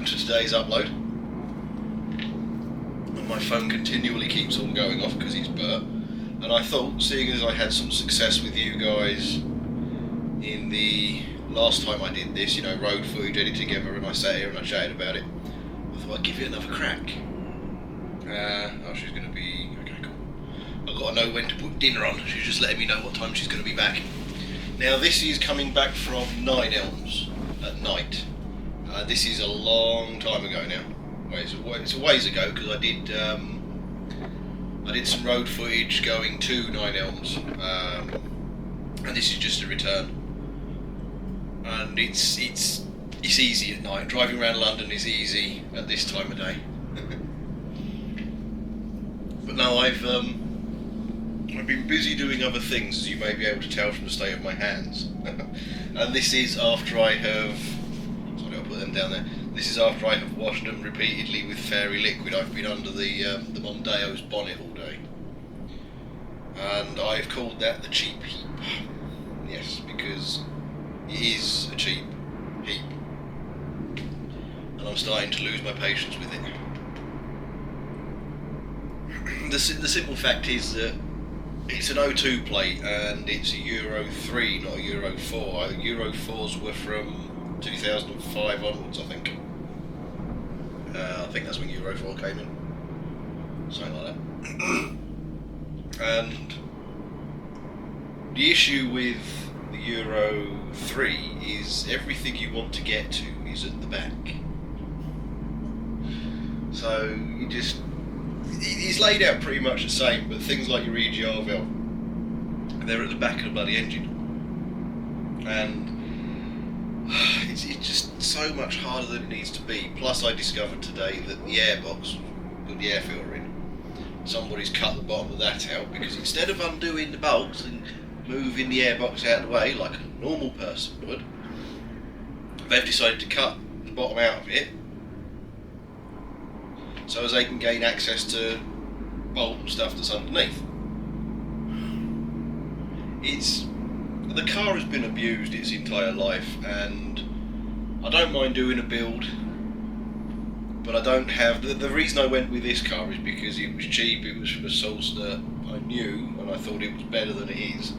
to today's upload. And my phone continually keeps on going off because it's burnt. And I thought, seeing as I had some success with you guys in the last time I did this, you know, road footage edited together, and I sat here and I chatted about it, I thought I'd give it another crack. Oh, she's going to be... okay, cool. I've got to know when to put dinner on. She's just letting me know what time she's going to be back. Now, this is coming back from Nine Elms at night. This is a long time ago now. Well, it's a ways ago, because I did some road footage going to Nine Elms, and this is just a return. And it's easy at night. Driving around London is easy at this time of day. But no, I've been busy doing other things, as you may be able to tell from the state of my hands. And this is after I have... sorry, I'll put them down there. This is after I have washed them repeatedly with fairy liquid. I've been under the Mondeo's bonnet all day. And I've called that the cheap heap. Yes, because it is a cheap heap. And I'm starting to lose my patience with it. The simple fact is that it's an O.T.R plate and it's a Euro 3, not a Euro 4. Euro 4s were from 2005 onwards, I think. I think that's when Euro 4 came in. Something like that. And the issue with the Euro 3 is everything you want to get to is at the back. So you just... it's laid out pretty much the same, but things like your EGR valve, they're at the back of the bloody engine. And it's just so much harder than it needs to be. Plus I discovered today that the airbox, with the air filter in, somebody's cut the bottom of that out, because instead of undoing the bolts and moving the airbox out of the way like a normal person would, they've decided to cut the bottom out of it so as they can gain access to bolt and stuff that's underneath. The car has been abused its entire life, and I don't mind doing a build, but I don't have... the reason I went with this car is because it was cheap, it was from a source that I knew, and I thought it was better than it is.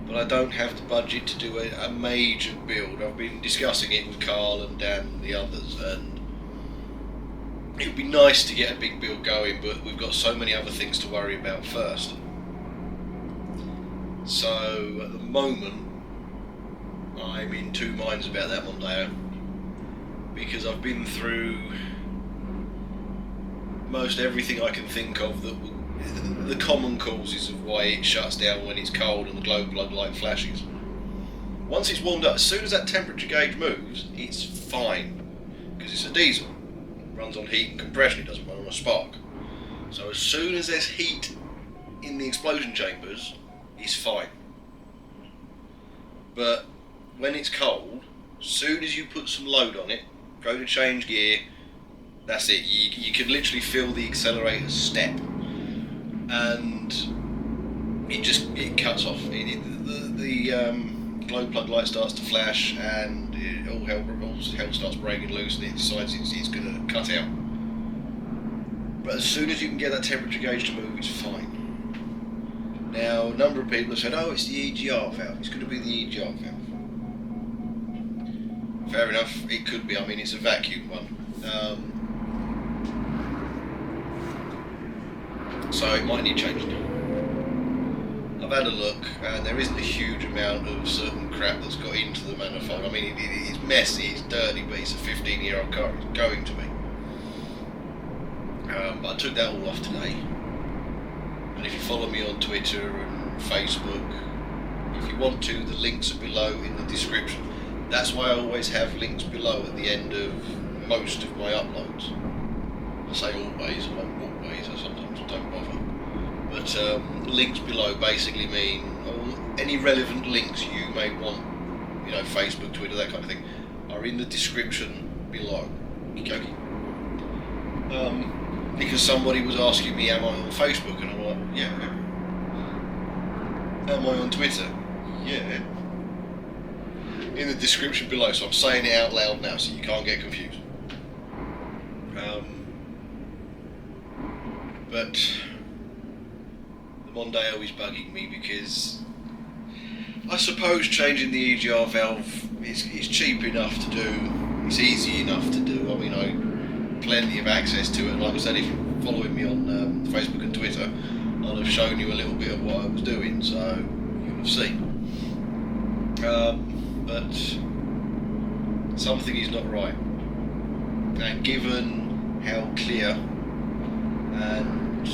But I don't have the budget to do a major build. I've been discussing it with Carl and Dan and the others, and it would be nice to get a big build going, but we've got so many other things to worry about first. So at the moment I'm in two minds about that Mondeo, because I've been through most everything I can think of that the common causes of why it shuts down when it's cold and the glow plug light flashes. Once it's warmed up, as soon as that temperature gauge moves, it's fine, because it's a diesel. Runs on heat and compression, it doesn't run on a spark. So as soon as there's heat in the explosion chambers, it's fine. But when it's cold, as soon as you put some load on it, go to change gear, that's it. You can literally feel the accelerator step, and it cuts off. The glow plug light starts to flash, and all hell starts breaking loose, and it decides it's going to cut out. But as soon as you can get that temperature gauge to move, it's fine. Now, a number of people have said, oh, it's the EGR valve, it's going to be the EGR valve. Fair enough, it could be. I mean, it's a vacuum one. So it might need changing. I've had a look, and there isn't a huge amount of certain crap that's got into the manifold. I mean, it's messy, it's dirty, but it's a 15-year-old car. It's going to be. But I took that all off today. And if you follow me on Twitter and Facebook, if you want to, the links are below in the description. That's why I always have links below at the end of most of my uploads. I say always, I don't always, I sometimes don't bother. But links below basically mean any relevant links you may want, you know, Facebook, Twitter, that kind of thing, are in the description below. Okay. Because somebody was asking me, am I on Facebook? And I'm like, yeah. Am I on Twitter? Yeah. In the description below, so I'm saying it out loud now so you can't get confused. but the Mondeo is bugging me because I suppose changing the EGR valve is cheap enough to do, it's easy enough to do. I mean, I plenty of access to it, and like I said, if you're following me on Facebook and Twitter, I'll have shown you a little bit of what I was doing, so you'll have seen. But something is not right. And given how clear and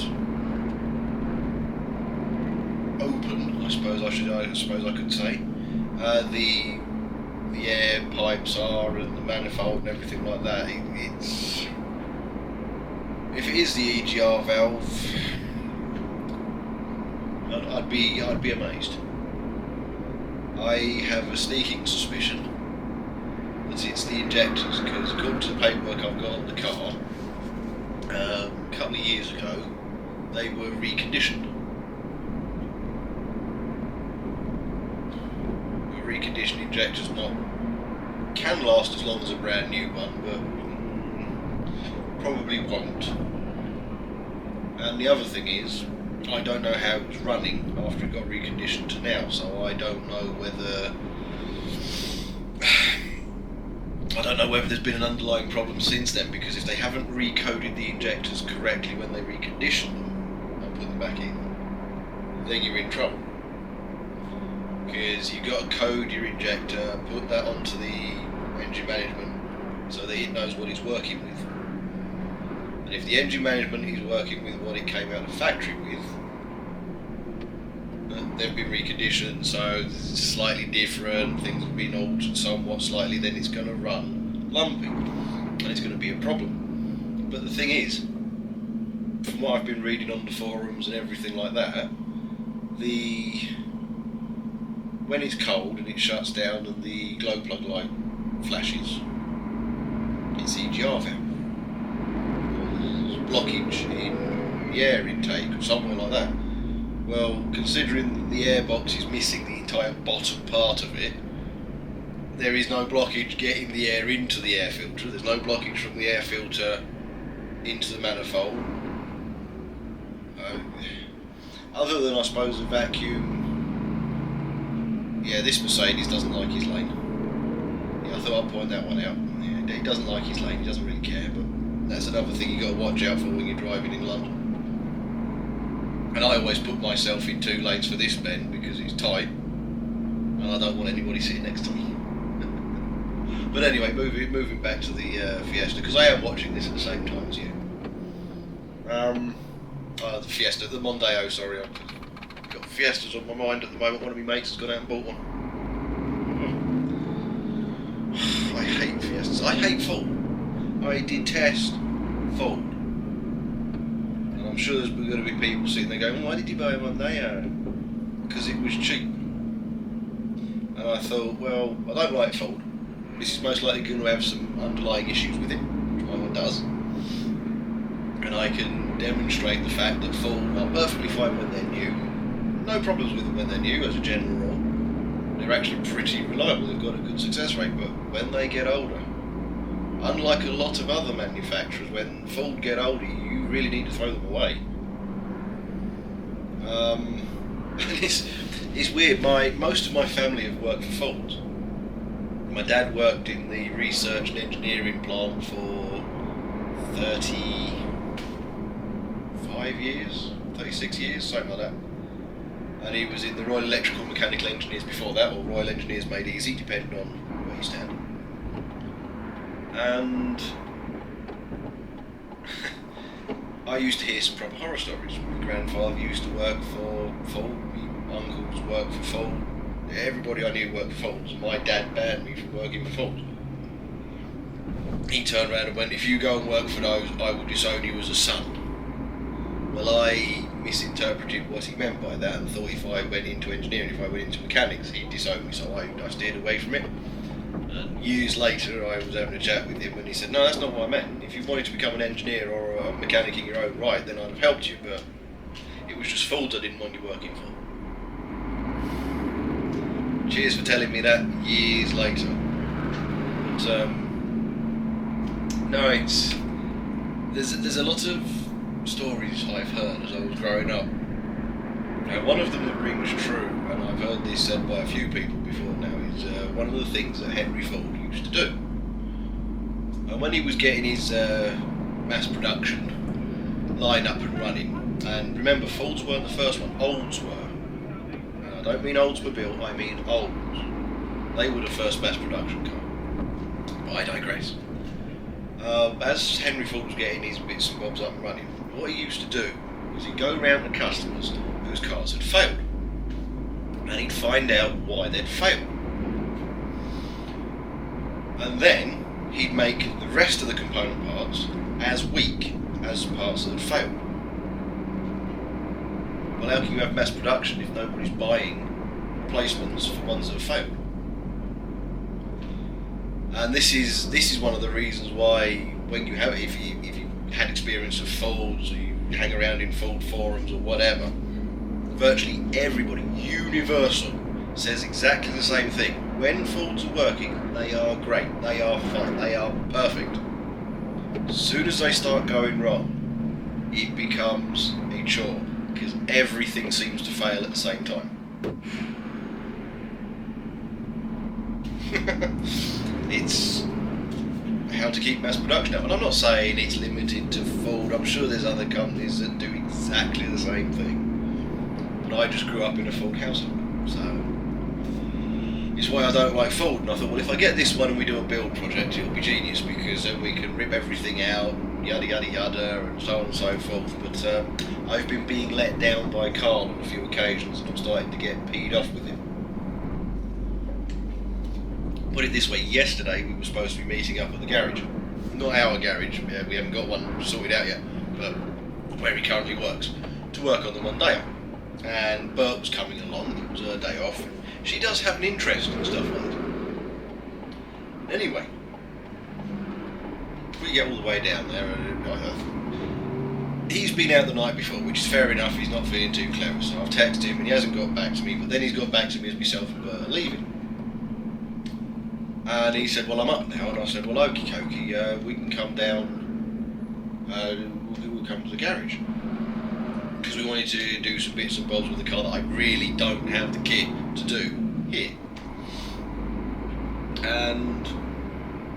open, I suppose I could say, the air pipes are and the manifold and everything like that, it's if it is the EGR valve, I'd be amazed. I have a sneaking suspicion that it's the injectors, because according to the paperwork I've got on the car, a couple of years ago they were reconditioned. Reconditioned injectors can last as long as a brand new one, but probably won't. And the other thing is, I don't know how it was running after it got reconditioned to now, so I don't know whether there's been an underlying problem since then, because if they haven't recoded the injectors correctly when they recondition them and put them back in, then you're in trouble. Because you've got to code your injector, put that onto the engine management so that it knows what it's working with. And if the engine management is working with what it came out of the factory with, they've been reconditioned, so it's slightly different, things have been altered somewhat slightly, then it's going to run lumpy, and it's going to be a problem. But the thing is, from what I've been reading on the forums and everything like that, when it's cold and it shuts down and the glow plug light flashes, it's EGR valve. There's blockage in the air intake or something like that. Well, considering that the airbox is missing the entire bottom part of it, there is no blockage getting the air into the air filter. There's no blockage from the air filter into the manifold. Other than, I suppose, a vacuum. Yeah, this Mercedes doesn't like his lane. Yeah, I thought I'd point that one out. Yeah, he doesn't like his lane, he doesn't really care, but that's another thing you got to watch out for when you're driving in London. And I always put myself in 2 lanes for this bend because it's tight, and I don't want anybody sitting next to me. But anyway, moving back to the Fiesta, because I am watching this at the same time as you. The Fiesta, the Mondeo, sorry. I've got Fiestas on my mind at the moment. One of my mates has gone out and bought one. I hate Fiestas. I hate Ford. I detest Ford. And I'm sure there's going to be people sitting there going, why did you buy a Mondeo? Because it was cheap. And I thought, well, I don't like Ford. This is most likely going to have some underlying issues with it, which my one does. And I can demonstrate the fact that Ford are perfectly fine when they're new. No problems with them when they're new, as a general rule. They're actually pretty reliable, they've got a good success rate, but when they get older, unlike a lot of other manufacturers, when Ford get older, you really need to throw them away. And it's weird, most of my family have worked for Ford. My dad worked in the research and engineering plant for 35 years, 36 years, something like that. And he was in the Royal Electrical and Mechanical Engineers before that, or Royal Engineers Made Easy, depending on where you stand. And I used to hear some proper horror stories. My grandfather used to work for Ford, my uncles worked for Ford. Everybody I knew worked for Ford. My dad banned me from working for Ford. He turned around and went, if you go and work for those, I will disown you as a son. Well, I misinterpreted what he meant by that and thought if I went into engineering, if I went into mechanics, he'd disown me, so I steered away from it. And years later, I was having a chat with him and he said, no, that's not what I meant. If you wanted to become an engineer or a mechanic in your own right, then I'd have helped you, but it was just Ford I didn't want you working for. Cheers for telling me that years later. But, no, there's a lot of stories I've heard as I was growing up. Now, one of them that rings true, and I've heard this said by a few people before now, is one of the things that Henry Ford used to do. And when he was getting his mass production line up and running, and remember, Fords weren't the first one, Olds were. And I don't mean Oldsmobile, I mean Olds. They were the first mass production car. But I digress. As Henry Ford was getting his bits and bobs up and running, what he used to do was he'd go around to customers whose cars had failed, and he'd find out why they'd failed. And then he'd make the rest of the component parts as weak as parts that had failed. Well, how can you have mass production if nobody's buying replacements for ones that have failed? And this is one of the reasons why, when you have, if you had experience of Fords, or you hang around in Ford forums or whatever, virtually everybody, universal, says exactly the same thing. When Fords are working, they are great, they are fine, they are perfect. As soon as they start going wrong, it becomes a chore, because everything seems to fail at the same time. It's how to keep mass production up, and I'm not saying it's limited to Ford. I'm sure there's other companies that do exactly the same thing, but I just grew up in a Ford household, so it's why I don't like Ford. And I thought, well, if I get this one and we do a build project, it'll be genius, because then we can rip everything out, yada yada yada, and so on and so forth. But I've been being let down by Carl on a few occasions, and I'm starting to get peed off with him. Put it this way, yesterday we were supposed to be meeting up at the garage. Not our garage, we haven't got one sorted out yet, but where he currently works, to work on the Mondeo. And Bert was coming along, it was her day off, and she does have an interest in stuff like that. Anyway, we get all the way down there, and he's been out the night before, which is fair enough, he's not feeling too clever, so I've texted him and he hasn't got back to me, but then he's got back to me as myself and Bert are leaving. And he said, well, I'm up now, and I said, well, okie dokie, we can come down, we'll come to the garage. Because we wanted to do some bits and bobs with the car that I really don't have the kit to do here. And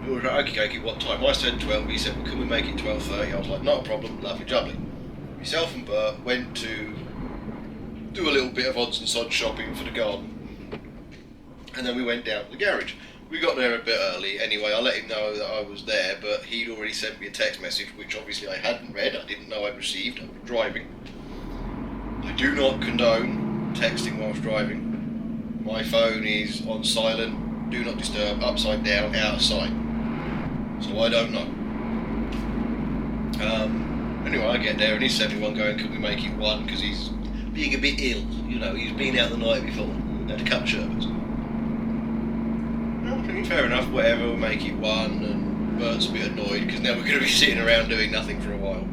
we were like, okie dokie, what time? I said 12, he said, well, can we make it 12:30? I was like, not a problem, lovely jubbly. Myself and Bert went to do a little bit of odds and sods shopping for the garden. And then we went down to the garage. We got there a bit early. Anyway, I let him know that I was there, but he'd already sent me a text message, which obviously I hadn't read. I didn't know I'd received. I was driving. I do not condone texting whilst driving. My phone is on silent, do not disturb, upside down, out of sight. So I don't know. Anyway, I get there and he sent me one going, can we make it 1? Because he's being a bit ill. You know, he's been out the night before, had a cup sherbet. Fair enough, whatever, we'll make it 1, and Bert's a bit annoyed because now we're going to be sitting around doing nothing for a while.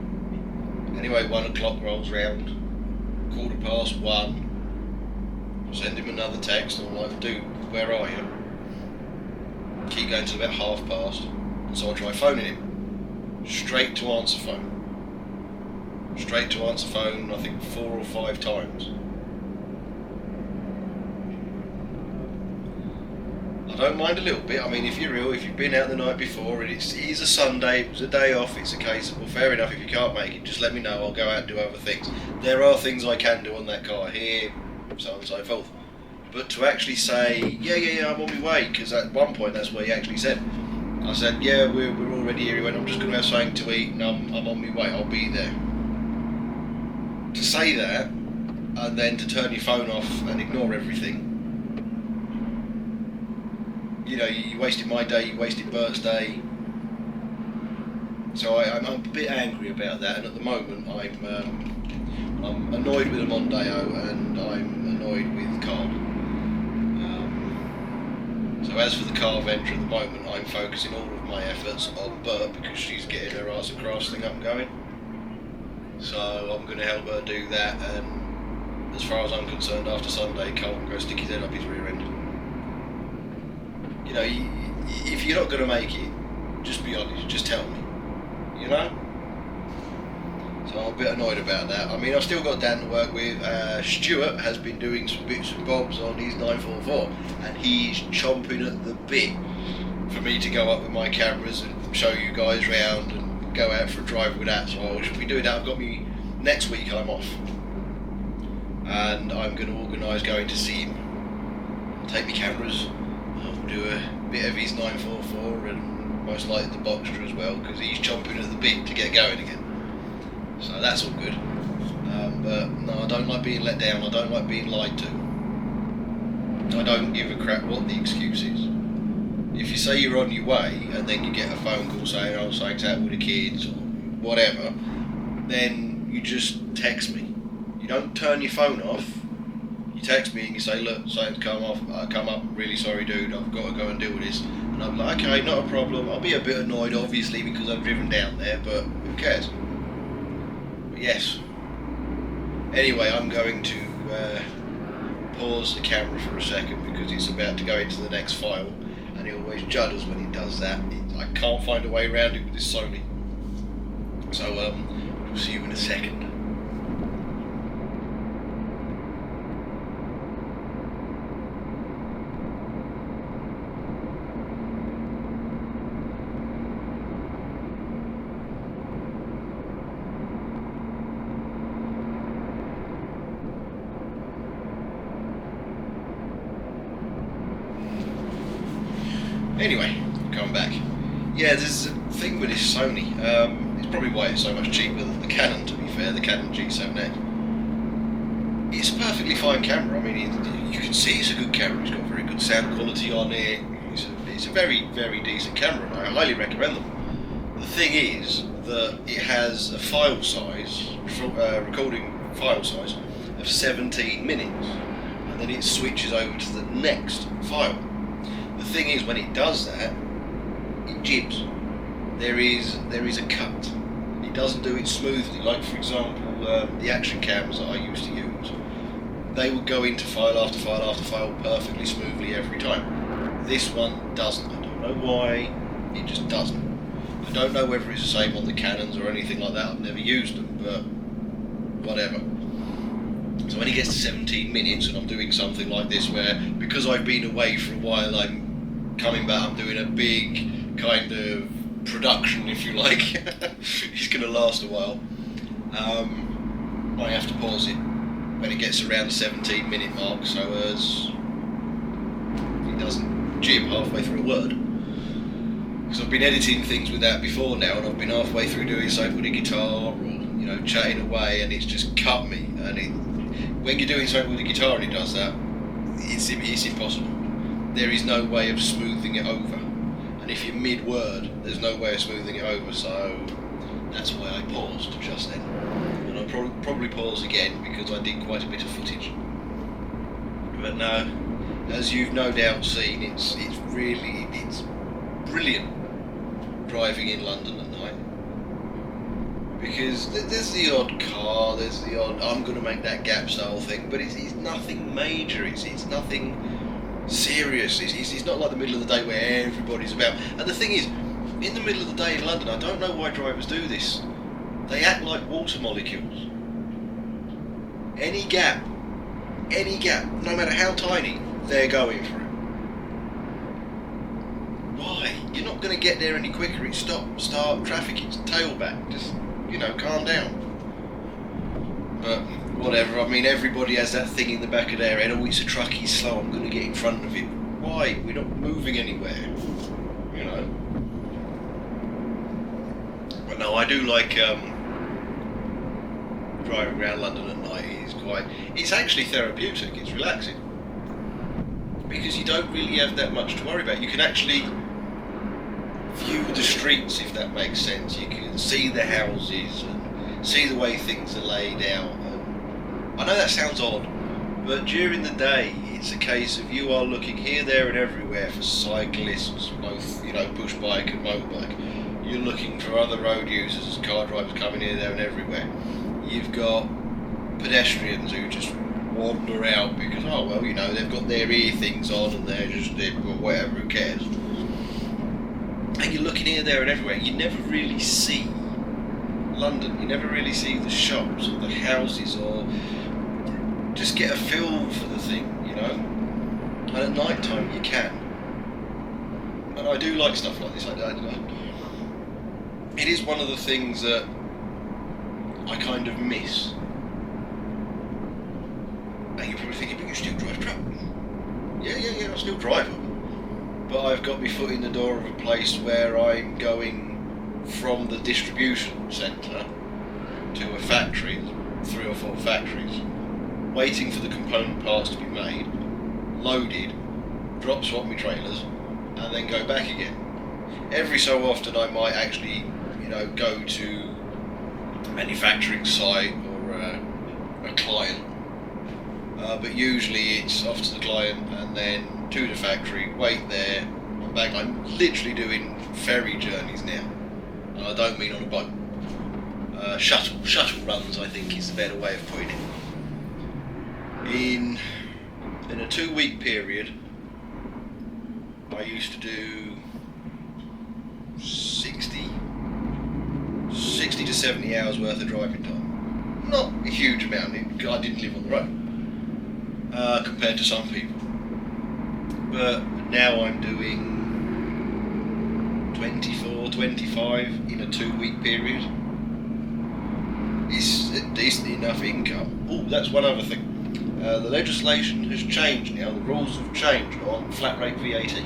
Anyway, 1 o'clock rolls round, 1:15, send him another text, and I'm like, dude, where are you? Keep going till about past, and so I try phoning him. Straight to answer phone, I think 4 or 5 times. I don't mind a little bit. I mean, if you're ill, if you've been out the night before, and it is a Sunday, it was a day off, it's a case of, well, fair enough, if you can't make it, just let me know, I'll go out and do other things. There are things I can do on that car here, so on and so forth. But to actually say, yeah, I'm on my way, because at one point that's what he actually said. I said, yeah, we're already here. He went, I'm just going to have something to eat, and I'm on my way, I'll be there. To say that, and then to turn your phone off and ignore everything, you know, you wasted my day, you wasted Bert's day. So I'm a bit angry about that, and at the moment I'm annoyed with the Mondeo and I'm annoyed with Carl. So as for the car venture at the moment, I'm focusing all of my efforts on Bert because she's getting her arts and crafts thing up and going. So I'm going to help her do that, and as far as I'm concerned, after Sunday, Carl can go stick his head up his rear end. You know, if you're not going to make it, just be honest, just tell me, you know? So So I'm a bit annoyed about that. I mean, I've still got Dan to work with. Stuart has been doing some bits and bobs on his 944, and he's chomping at the bit for me to go up with my cameras and show you guys round and go out for a drive with that. So I should be doing that. I've got me next week. I'm off, and I'm going to organise going to see him. I'll take my cameras. I'll do a bit of his 944 and most likely the Boxster as well, because he's chomping at the bit to get going again. So that's all good. But no, I don't like being let down. I don't like being lied to. I don't give a crap what the excuse is. If you say you're on your way and then you get a phone call saying, oh, something's out with the kids or whatever, then you just text me. You don't turn your phone off. You text me and you say, look, something's come up, I'm really sorry dude, I've got to go and deal with this. And I'm like, okay, not a problem. I'll be a bit annoyed obviously because I've driven down there, but who cares? But yes. Anyway, I'm going to pause the camera for a second because it's about to go into the next file, and he always judders when he does that. I can't find a way around it with this Sony. So we'll see you in a second. Anyway, come back. Yeah, there's a thing with this Sony. It's probably why it's so much cheaper than the Canon, to be fair, the Canon G7X. It's a perfectly fine camera. I mean, you can see it's a good camera. It's got very good sound quality on it. It's a very, very decent camera, and I highly recommend them. The thing is that it has a file size, recording file size, of 17 minutes, and then it switches over to the next file. The thing is, when it does that, it jibs. There is a cut. It doesn't do it smoothly. Like, for example, the action cams that I used to use, they would go into file after file after file perfectly smoothly every time. This one doesn't. I don't know why. It just doesn't. I don't know whether it's the same on the Canons or anything like that. I've never used them, but whatever. So when it gets to 17 minutes and I'm doing something like this where, because I've been away for a while, I'm coming back, I'm doing a big kind of production, if you like, it's going to last a while, I have to pause it when it gets around the 17 minute mark so as it doesn't jib halfway through a word. Because I've been editing things with that before now, and I've been halfway through doing something with a guitar or, chatting away, and it's just cut me. And when you're doing something with a guitar and it does that, it's impossible. There is no way of smoothing it over, and if you're mid-word, there's no way of smoothing it over, so that's why I paused just then. And I'll probably pause again because I did quite a bit of footage. But no, as you've no doubt seen, it's brilliant driving in London at night. Because there's the odd car, there's the odd I'm going to make that gap style thing, but it's nothing major, it's nothing serious. It's not like the middle of the day where everybody's about. And the thing is, in the middle of the day in London, I don't know why drivers do this. They act like water molecules. Any gap, no matter how tiny, they're going for it. Why? You're not going to get there any quicker. It's start, traffic, it's tailback. Just, calm down. But whatever, I mean, everybody has that thing in the back of their head, oh, it's a truck, he's slow, I'm going to get in front of him. Why? We're not moving anywhere, But no, I do like driving around London at night. It's actually therapeutic, it's relaxing. Because you don't really have that much to worry about. You can actually view the streets, if that makes sense. You can see the houses and see the way things are laid out. I know that sounds odd, but during the day it's a case of you are looking here, there and everywhere for cyclists, both push bike and motorbike. You're looking for other road users, car drivers coming here, there and everywhere. You've got pedestrians who just wander out because they've got their ear things on and they're whatever, who cares. And you're looking here, there and everywhere. You never really see London, you never really see the shops or the houses, or just get a feel for the thing, you know. And at night time you can. And I do like stuff like this. It is one of the things that I kind of miss. And you're probably thinking, but you still drive truck. Yeah, I still drive them. But I've got my foot in the door of a place where I'm going from the distribution centre to a factory, 3 or 4 factories, waiting for the component parts to be made, loaded, drop swap my trailers, and then go back again. Every so often I might actually, go to a manufacturing site or a client, but usually it's off to the client and then to the factory, wait there, I'm back. I'm literally doing ferry journeys now, and I don't mean on a boat. Shuttle runs, I think, is the better way of putting it. In a 2-week period, I used to do 60 to 70 hours worth of driving time. Not a huge amount, I didn't live on the road, compared to some people. But now I'm doing 24, 25 in a 2-week period. It's a decent enough income. Oh, that's one other thing. The legislation has changed now, the rules have changed on flat rate VAT.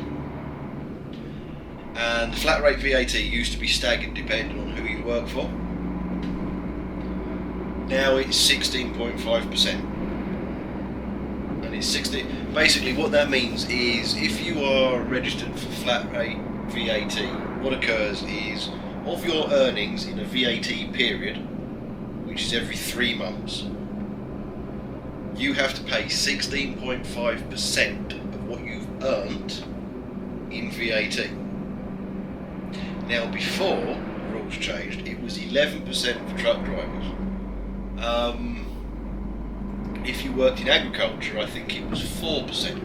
And the flat rate VAT used to be staggered depending on who you work for. Now it's 16.5%. And it's 16. Basically what that means is if you are registered for flat rate VAT, what occurs is of your earnings in a VAT period, which is every 3 months, you have to pay 16.5% of what you've earned in VAT. Now before the rules changed, it was 11% for truck drivers. If you worked in agriculture, I think it was 4%.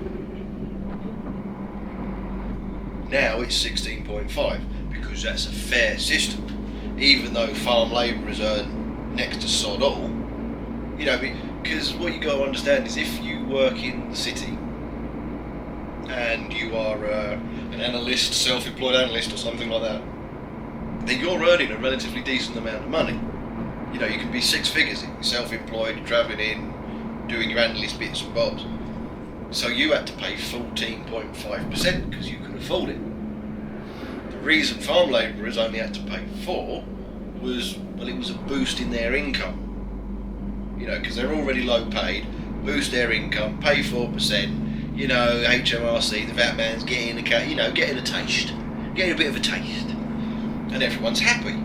Now it's 16.5 because that's a fair system. Even though farm labourers earn next to sod all, because what you got to understand is if you work in the city and you are an analyst, self-employed analyst or something like that, then you're earning a relatively decent amount of money. You can be 6 figures, you're self-employed, you're travelling in, doing your analyst bits and bobs. So you had to pay 14.5% because you could afford it. The reason farm labourers only had to pay 4 was, it was a boost in their income. Because they're already low paid, boost their income, pay 4%, HMRC, the VAT man's getting getting a taste, getting a bit of a taste, and everyone's happy.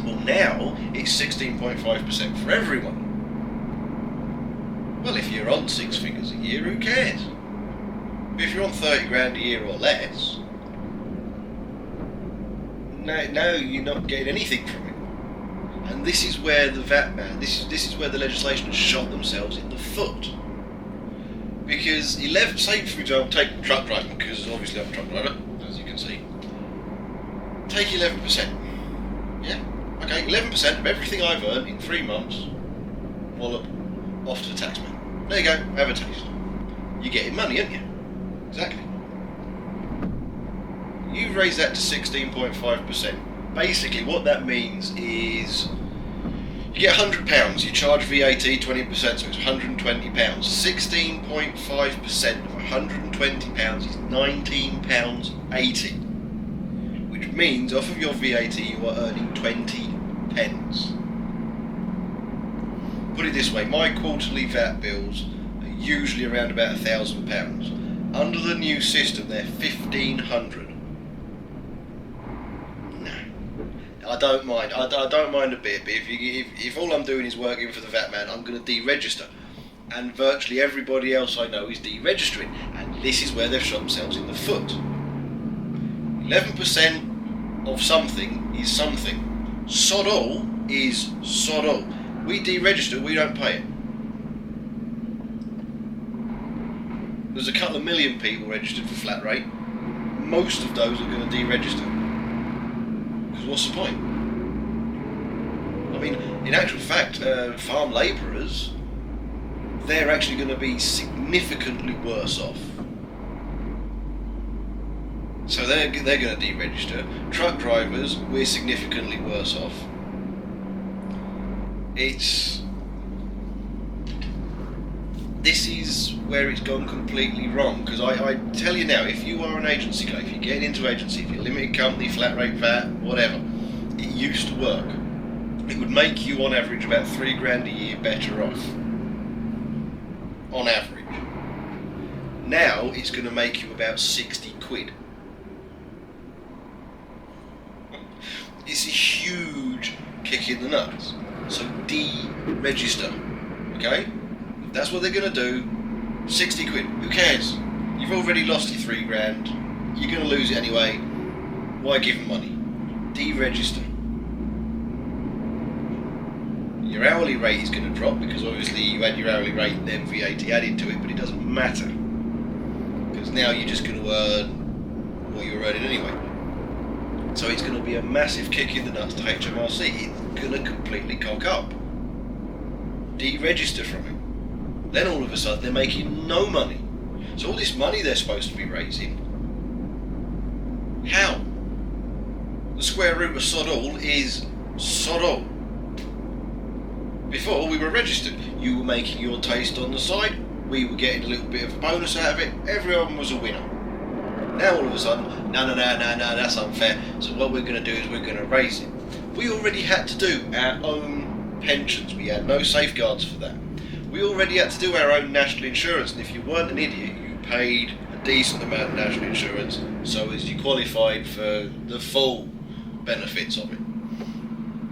Well, now it's 16.5% for everyone. Well, if you're on 6 figures a year, who cares? But if you're on 30 grand a year or less, now you're not getting anything from it. And this is where the VAT man, this is where the legislation has shot themselves in the foot. Because say for example, take truck driving, because obviously I'm a truck driver, as you can see. Take 11%. Yeah? Okay, 11% of everything I've earned in 3 months, wallop, off to the taxman. There you go, have a taste. You're getting money, aren't you? Exactly. You raise that to 16.5%. Basically what that means is you get £100, you charge VAT 20%, so it's £120. 16.5% of £120 is £19.80, which means off of your VAT you are earning 20 pence. Put it this way, my quarterly VAT bills are usually around about £1,000. Under the new system they're £1,500. I don't mind. I don't mind a bit. But if all I'm doing is working for the VAT man, I'm going to deregister, and virtually everybody else I know is deregistering, and this is where they've shot themselves in the foot. 11% of something is something. Sod all is sod all. We deregister, we don't pay it. There's a couple of million people registered for flat rate. Most of those are going to deregister. Because what's the point? mean, in actual fact, farm labourers, they're actually going to be significantly worse off. So they're going to deregister. Truck drivers, we're significantly worse off. This is where it's gone completely wrong, because I tell you now, if you are an agency guy, if you're getting into agency, if you're a limited company, flat rate VAT, whatever, it used to work. It would make you on average about £3 a year better off. On average. Now it's going to make you about 60 quid. It's a huge kick in the nuts. So deregister, okay? That's what they're going to do. 60 quid. Who cares? You've already lost your £3. You're going to lose it anyway. Why give them money? Deregister. Your hourly rate is going to drop because obviously you had your hourly rate, then VAT added to it, but it doesn't matter. Because now you're just going to earn what you were earning anyway. So it's going to be a massive kick in the nuts to HMRC. It's going to completely cock up. Deregister from it. Then all of a sudden they're making no money. So all this money they're supposed to be raising, how? The square root of sod all is sod all. Before we were registered, you were making your taste on the side, we were getting a little bit of a bonus out of it, everyone was a winner. Now all of a sudden, no, that's unfair, so what we're going to do is we're going to raise it. We already had to do our own pensions, we had no safeguards for that. We already had to do our own national insurance, and if you weren't an idiot, you paid a decent amount of national insurance, so as you qualified for the full benefits of it.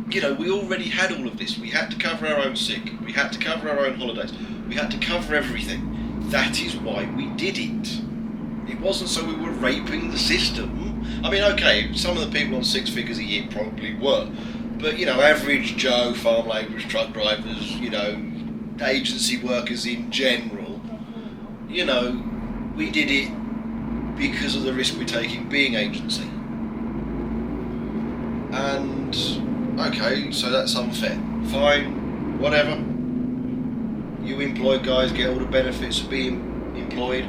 You know, we already had all of this. We had to cover our own sick, we had to cover our own holidays, we had to cover everything. That is why we did it. It wasn't so we were raping the system. I mean, okay, some of the people on 6 figures a year probably were, but you know, average Joe, farm labourers, truck drivers, you know, agency workers in general, you know, we did it because of the risk we're taking being agency. And okay, so that's unfair. Fine, whatever. You employed guys get all the benefits of being employed,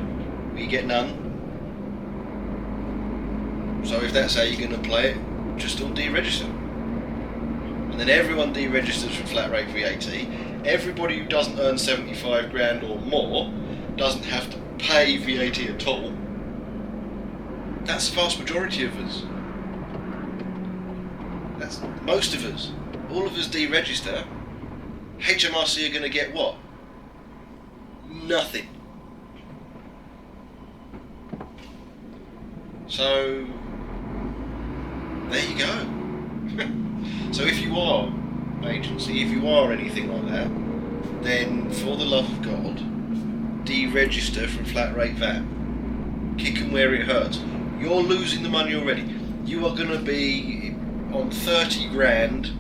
we get none. So if that's how you're going to play it, just all deregister. And then everyone deregisters from flat rate VAT. Everybody who doesn't earn 75 grand or more doesn't have to pay VAT at all. That's the vast majority of us. That's most of us. All of us deregister. HMRC are going to get what? Nothing. So there you go. So if you are agency, if you are anything like that, then for the love of God, deregister from flat rate VAT. Kick them where it hurts. You're losing the money already. You are going to be on 30 grand,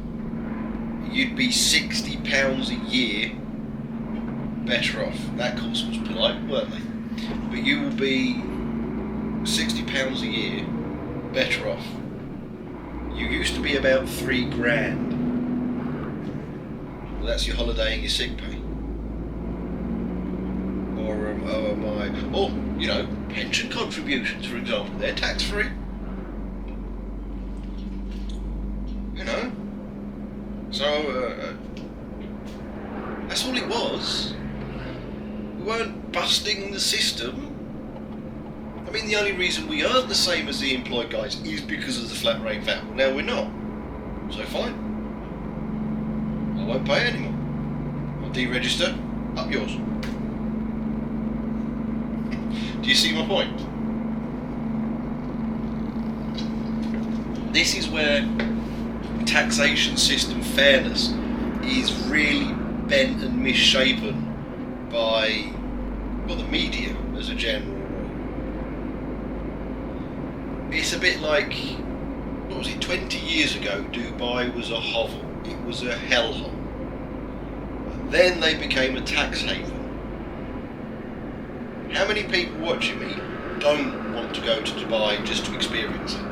you'd be £60 a year better off. That course was polite, weren't they? But you will be £60 a year better off. You used to be about 3 grand. Well, that's your holiday and your sick pay. Or you know, pension contributions, for example, they're tax free. You know, so that's all it was. We weren't busting the system. I mean, the only reason we earn the same as the employed guys is because of the flat rate VAT. Well, now we're not. So fine. I won't pay anymore. I'll deregister. Up yours. Do you see my point? This is where taxation system fairness is really bent and misshapen by, well, the media as a general rule. It's a bit like, what was it, 20 years ago, Dubai was a hovel. It was a hellhole. And then they became a tax haven. How many people watching me don't want to go to Dubai just to experience it?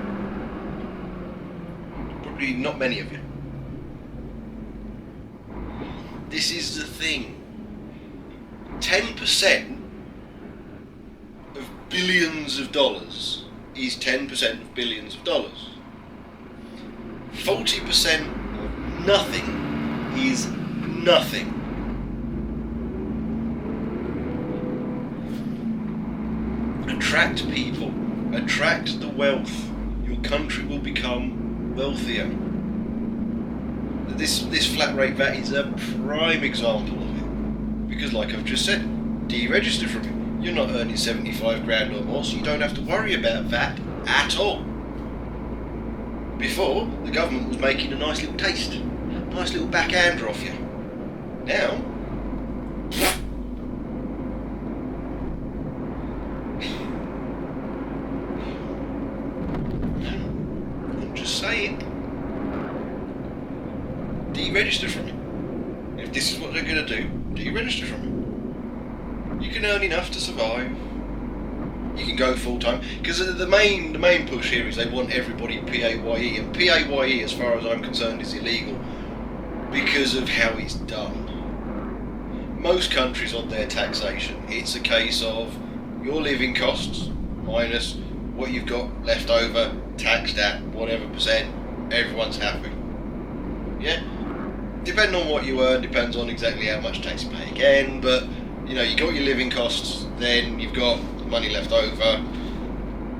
Probably not many of you. This is the thing. 10% of billions of dollars is 10% of billions of dollars. 40% of nothing is nothing. Attract people, attract the wealth. Your country will become wealthier. This flat rate VAT is a prime example of it. Because like I've just said, deregister from it. You're not earning 75 grand or more, so you don't have to worry about VAT at all. Before, the government was making a nice little taste, a nice little backhander off you. Now, I'm just saying, deregister from it. If this is what they're going to do, deregister from it. You can earn enough to survive. You can go full time, because the main push here is they want everybody PAYE, and PAYE, as far as I'm concerned, is illegal because of how it's done. Most countries on their taxation, it's a case of your living costs minus what you've got left over, taxed at whatever percent, everyone's happy. Yeah? Depending on what you earn, depends on exactly how much tax you pay again, but you know, you got your living costs, then you've got money left over,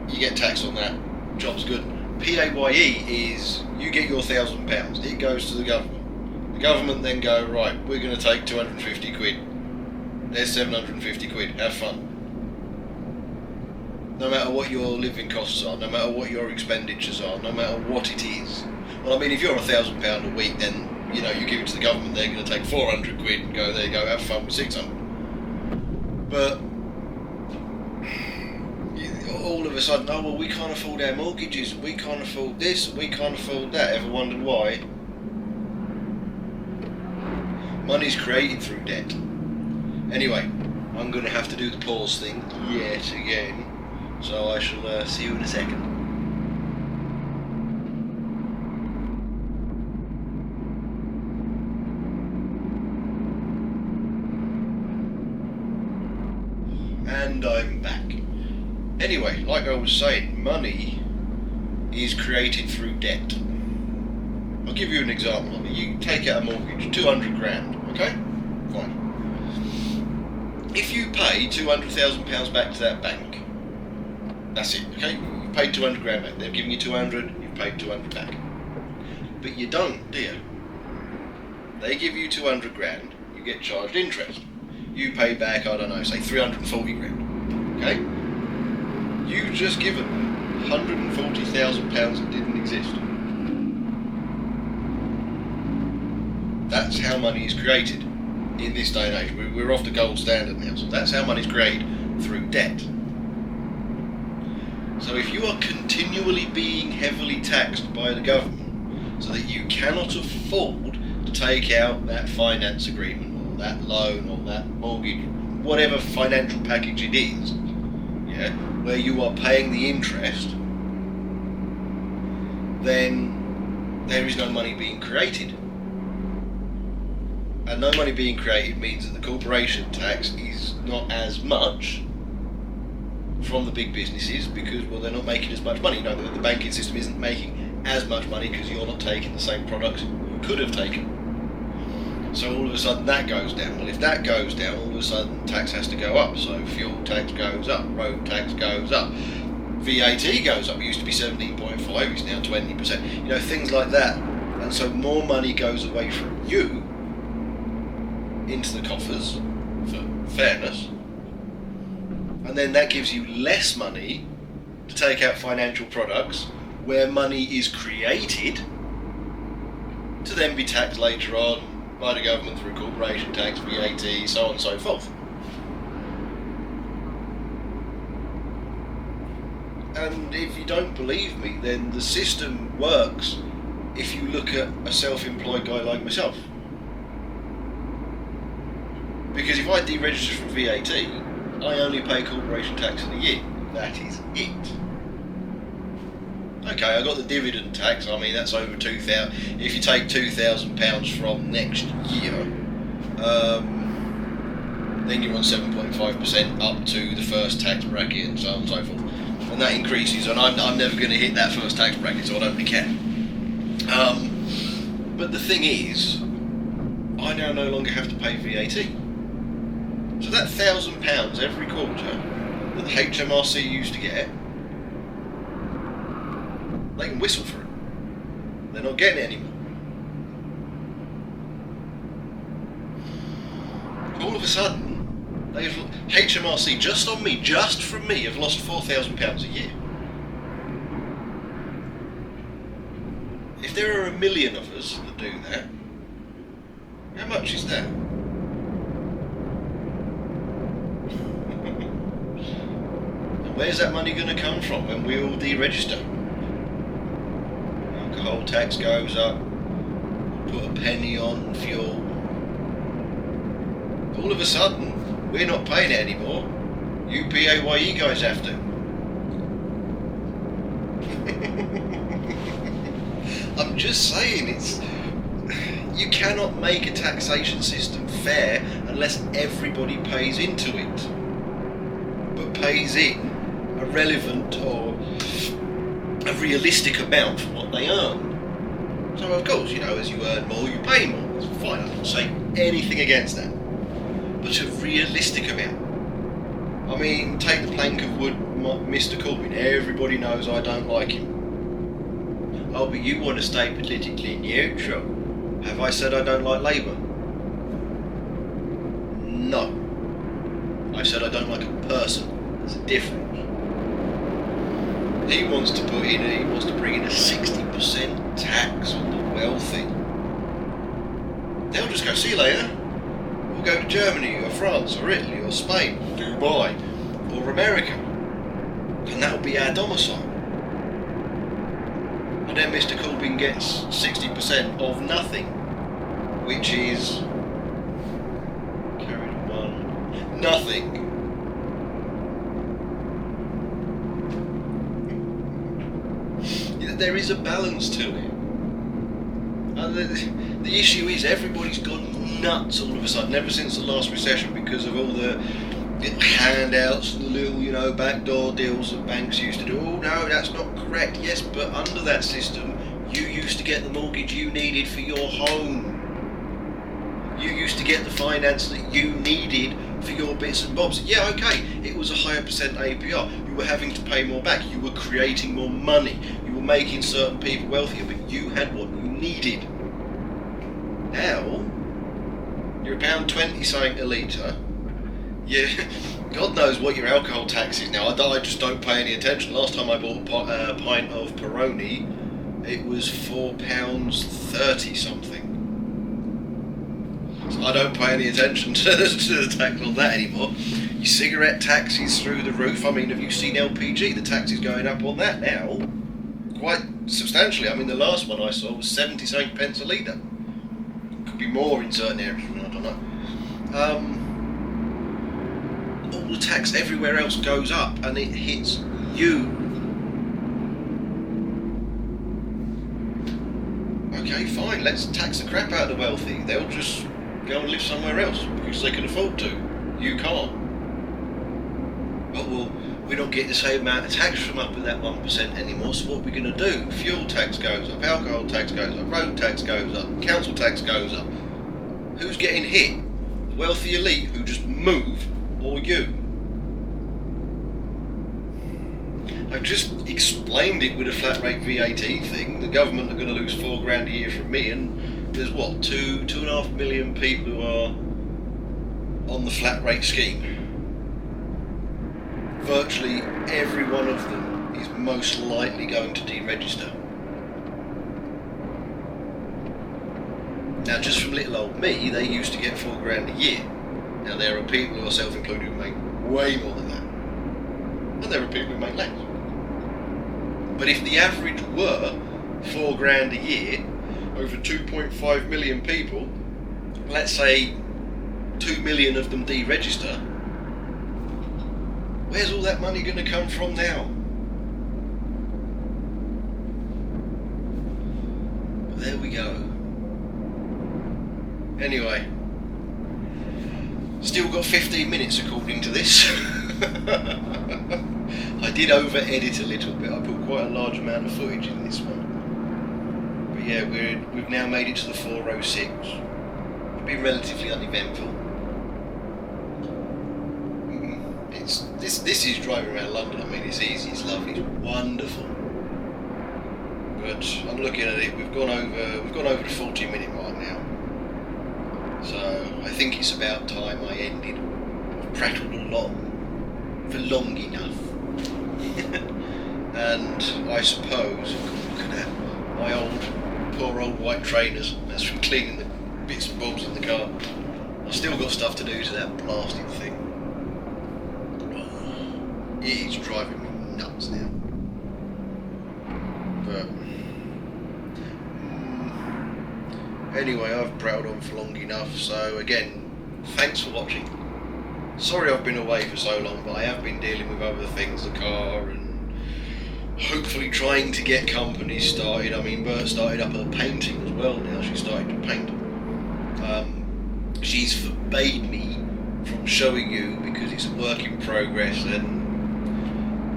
you get taxed on that, job's good. PAYE is, you get your £1,000, it goes to the government. The government then go, right, we're going to take 250 quid, there's 750 quid, have fun. No matter what your living costs are, no matter what your expenditures are, no matter what it is. Well, I mean, if you're £1,000 a week, then, you know, you give it to the government, they're going to take 400 quid and go, there you go, have fun with 600. But all of a sudden, oh well, we can't afford our mortgages, we can't afford this, we can't afford that. Ever wondered why? Money's created through debt. Anyway, I'm going to have to do the pause thing yet again, so I shall see you in a second. And I'm back. Anyway, like I was saying, money is created through debt. I'll give you an example of it. You take out a mortgage, 200 grand, okay? Fine. If you pay £200,000 back to that bank, that's it, okay? You paid 200 grand back. They've given you 200, you've paid 200 back. But you don't, do you? They give you 200 grand, you get charged interest. You pay back, I don't know, say 340 grand, okay? You've just given £140,000 that didn't exist. That's how money is created in this day and age. We're off the gold standard now, so that's how money is created, through debt. So if you are continually being heavily taxed by the government so that you cannot afford to take out that finance agreement or that loan or that mortgage, whatever financial package it is, yeah, where you are paying the interest, then there is no money being created. And no money being created means that the corporation tax is not as much from the big businesses because, well, they're not making as much money. You know, the banking system isn't making as much money because you're not taking the same products you could have taken. So all of a sudden that goes down. Well, if that goes down, all of a sudden tax has to go up. So fuel tax goes up, road tax goes up, VAT goes up. It used to be 17.5, it's now 20%. You know, things like that. And so more money goes away from you into the coffers for fairness. And then that gives you less money to take out financial products where money is created to then be taxed later on by the government through corporation tax, VAT, so on and so forth. And if you don't believe me, then the system works if you look at a self-employed guy like myself. Because if I deregister from VAT, I only pay corporation tax in a year. That is it. Okay, I got the dividend tax. I mean, that's over £2,000. If you take £2,000 from next year, Then you want 7.5% up to the first tax bracket, and so on and so forth. And that increases, and I'm never going to hit that first tax bracket, so I don't really care. But the thing is, I now no longer have to pay VAT. So that £1,000 every quarter that the HMRC used to get, they can whistle for it. They're not getting it anymore. All of a sudden, HMRC just on me, just from me, have lost £4,000 a year. If there are 1 million of us that do that, how much is that? And where's that money going to come from when we all deregister? Alcohol tax goes up, put a penny on fuel. All of a sudden, we're not paying it anymore. You PAYE guys have to. I'm just saying, you cannot make a taxation system fair unless everybody pays into it, but pays in a relevant or a realistic amount for what they earn. So of course, as you earn more, you pay more. It's fine, I don't say anything against that. But a realistic amount. I mean, take the plank of wood, Mr. Corbyn. Everybody knows I don't like him. Oh, but you want to stay politically neutral. Have I said I don't like Labour? No. I said I don't like a person. There's a difference. He wants to bring in a 60% tax on the wealthy. They'll just go, see you later. We'll go to Germany or France or Italy or Spain or Dubai or America, and that'll be our domicile. And then Mr. Corbyn gets 60% of nothing, which is carried one nothing. There is a balance to it. And the issue is everybody's gone nuts all of a sudden ever since the last recession because of all the little handouts and the little, backdoor deals that banks used to do. Oh no, that's not correct. Yes, but under that system, you used to get the mortgage you needed for your home. You used to get the finance that you needed for your bits and bobs. Yeah, okay, it was a higher percent APR. You were having to pay more back. You were creating more money. You were making certain people wealthier, but you had what you needed. Now, you're £1.20 something a litre. Yeah, God knows what your alcohol tax is now. I just don't pay any attention. Last time I bought a pint of Peroni, it was £4.30 something. So I don't pay any attention to the tax on that anymore. Your cigarette tax is through the roof. I mean, have you seen LPG? The tax is going up on that now quite substantially. I mean, the last one I saw was 70 something pence a litre. Could be more in certain areas, I don't know. All the tax everywhere else goes up and it hits you. Okay, fine, let's tax the crap out of the wealthy. They'll just go and live somewhere else because they can afford to. You can't. Oh, well, we don't get the same amount of tax from up at that 1% anymore, so what are we going to do? Fuel tax goes up, alcohol tax goes up, road tax goes up, council tax goes up. Who's getting hit? The wealthy elite who just move, or you? I've just explained it with a flat rate VAT thing. The government are going to lose £4,000 a year from me, and there's what, 2.5 million people who are on the flat rate scheme. Virtually every one of them is most likely going to deregister. Now, just from little old me, they used to get £4,000 a year. Now, there are people who are self-employed who make way more than that, and there are people who make less. But if the average were £4,000 a year over 2.5 million people, let's say 2 million of them deregister, where's all that money going to come from now? But there we go. Anyway, Still got 15 minutes according to this. I did over-edit a little bit. I put quite a large amount of footage in this one. But yeah, we've now made it to the 406. It's been relatively uneventful. This is driving around London. I mean, it's easy, it's lovely, it's wonderful. But I'm looking at it. We've gone over the 40-minute mark now. So I think it's about time I ended. I've prattled along for long enough. And I suppose, look at that, my poor old white trainers, that's from cleaning the bits and bobs in the car. I've still got stuff to do to that blasted thing. It is driving me nuts now. But anyway, I've prattled on for long enough, so again, thanks for watching. Sorry I've been away for so long, but I have been dealing with other things, the car, and hopefully trying to get companies started. I mean, Bert started up her painting as well now, she started to paint. She's forbade me from showing you because it's a work in progress, and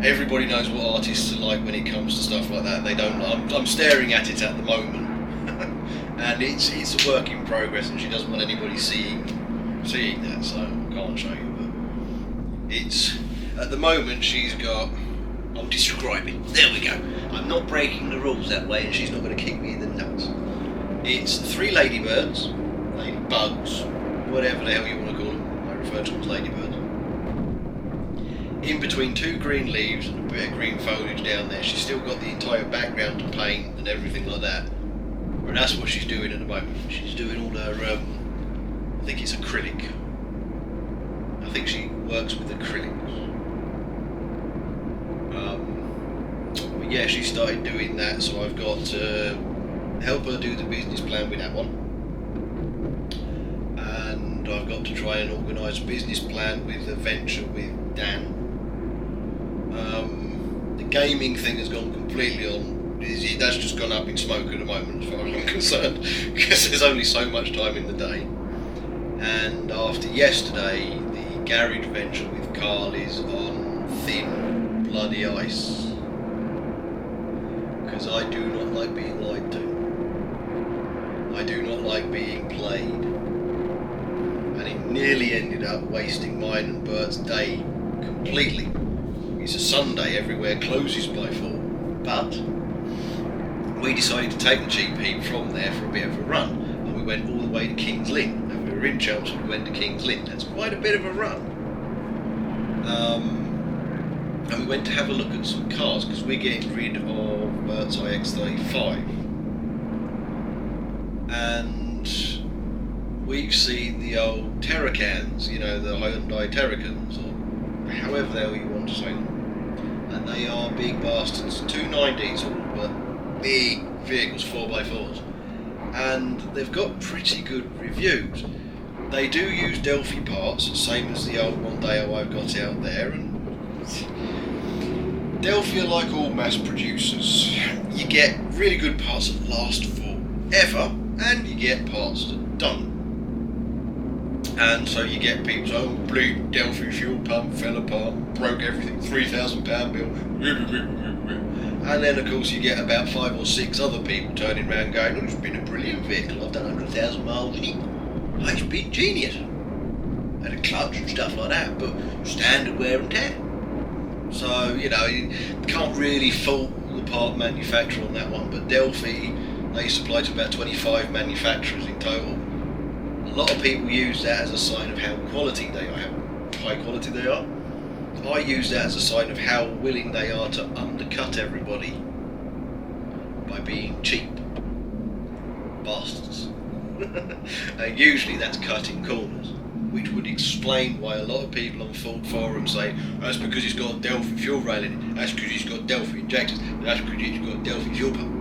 everybody knows what artists are like when it comes to stuff like that. They don't. I'm staring at it at the moment, and it's a work in progress, and she doesn't want anybody seeing that, so I can't show you. But it's at the moment she's got. I'll describe it. There we go. I'm not breaking the rules that way, and she's not going to kick me in the nuts. It's 3 ladybirds, ladybugs, whatever the hell you want to call them. I refer to them as ladybirds. In between 2 green leaves and a bit of green foliage down there. She's still got the entire background to paint and everything like that. But that's what she's doing at the moment. She's doing all her, I think it's acrylic. I think she works with acrylics. But yeah, she started doing that, so I've got to help her do the business plan with that one. And I've got to try and organise a business plan with a venture with Dan. The gaming thing has gone completely on. That's just gone up in smoke at the moment, as far as I'm concerned, because there's only so much time in the day. And after yesterday, the garage venture with Carl is on thin bloody ice, because I do not like being lied to. I do not like being played, and it nearly ended up wasting mine and Bert's day completely. It's a Sunday, everywhere closes by 4, but we decided to take the GP from there for a bit of a run, and we went all the way to King's Lynn. And we were in Chelmsford, we went to King's Lynn. That's quite a bit of a run. And we went to have a look at some cars, because we're getting rid of Bert's iX35. And we've seen the old Terracans, you know, the Hyundai Terracans, or however the hell you want to say them. And they are big bastards, 2.9 diesel, but big vehicles, 4x4s. And they've got pretty good reviews. They do use Delphi parts, same as the old Mondeo I've got out there. And Delphi are like all mass producers. You get really good parts that last forever, and you get parts that don't. And so you get people's own bleed Delphi fuel pump fell apart, broke everything, £3,000 bill. And then of course you get about 5 or 6 other people turning around going, oh, it's been a brilliant vehicle, I've done 100,000 miles in it. Oh, it's been genius. And a clutch and stuff like that, but standard wear and tear. So, you know, you can't really fault the part manufacturer on that one, but Delphi, they supply to about 25 manufacturers in total. A lot of people use that as a sign of how quality they are, how high quality they are. I use that as a sign of how willing they are to undercut everybody by being cheap bastards. And usually that's cutting corners, which would explain why a lot of people on Ford forums say, that's because it's got Delphi fuel rail in it, that's because it's got Delphi injectors, that's because it's got Delphi fuel pump.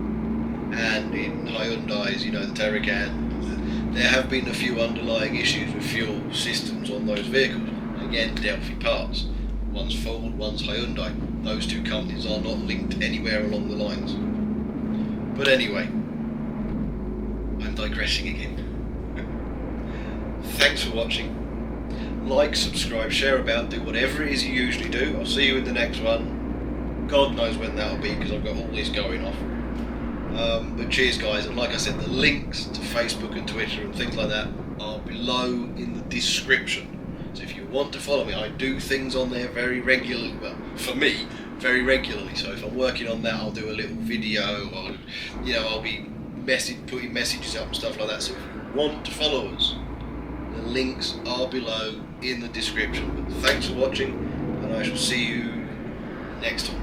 And in Hyundais, you know, the Terracan, there have been a few underlying issues with fuel systems on those vehicles. Again, Delphi parts. One's Ford, one's Hyundai. Those 2 companies are not linked anywhere along the lines. But anyway, I'm digressing again. Thanks for watching. like, subscribe, share about, do whatever it is you usually do. I'll see you in the next one. God knows when that'll be because I've got all this going off. But cheers, guys, and like I said, the links to Facebook and Twitter and things like that are below in the description. So if you want to follow me, I do things on there very regularly. Well, for me, very regularly. So if I'm working on that, I'll do a little video, or I'll be putting messages up and stuff like that. So if you want to follow us, the links are below in the description. But thanks for watching, and I shall see you next time.